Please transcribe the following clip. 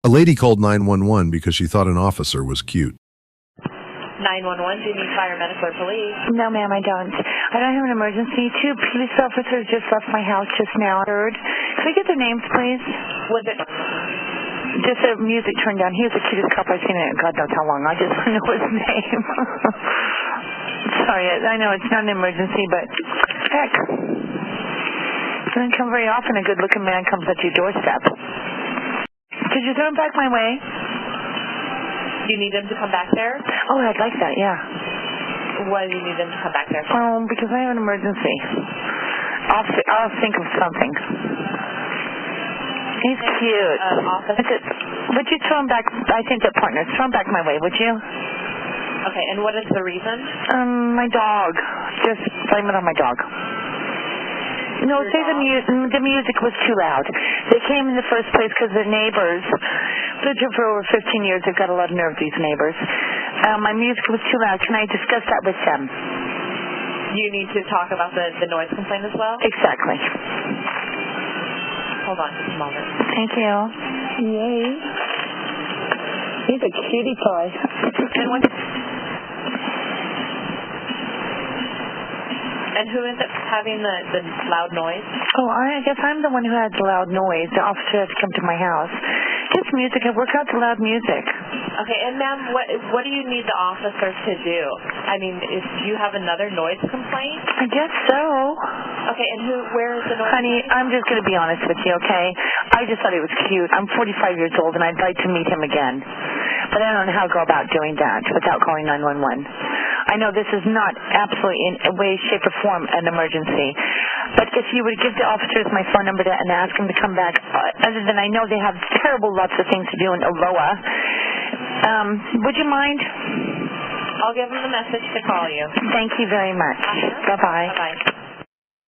A lady called 911 because she thought an officer was cute. 911, do you need fire, medical, or police? No, ma'am, I don't. I don't have an emergency. 2 police officers just left my house just now. Third. Can I get their names, please? Was it? Just the music turned down. He was the cutest cop I've seen in God knows how long. I just want to know his name. Sorry, I know it's not an emergency, but heck. It doesn't come very often a good-looking man comes at your doorstep. Could you throw him back my way? Do you need him to come back there? Oh, I'd like that, yeah. Why do you need him to come back there? Because I have an emergency. I'll think of something. He's cute. Would you throw him back? I think they're partners. Throw him back my way, would you? Okay, and what is the reason? My dog. Just blame it on my dog. No, say the music was too loud. They came in the first place because their neighbors lived here for over 15 years. They've got a lot of nerve, these neighbors. My music was too loud. Can I discuss that with them? You need to talk about the noise complaint as well? Exactly. Hold on just a moment. Thank you. Yay. He's a cutie pie. And who is it having the loud noise? Oh, I guess I'm the one who had the loud noise. The officer had to come to my house. Just music. I work out the loud music. Okay, and ma'am, what do you need the officers to do? I mean, do you have another noise complaint? I guess so. Okay, and where is the noise? Honey, I'm just going to be honest with you, okay? I just thought he was cute. I'm 45 years old, and I'd like to meet him again. But I don't know how to go about doing that without calling 911. I know this is not absolutely in a way, shape, or form an emergency. But if you would give the officers my phone number and ask them to come back, other than I know they have terrible lots of things to do in Aloha, would you mind? I'll give them the message to call you. Thank you very much. Bye-bye. Bye-bye.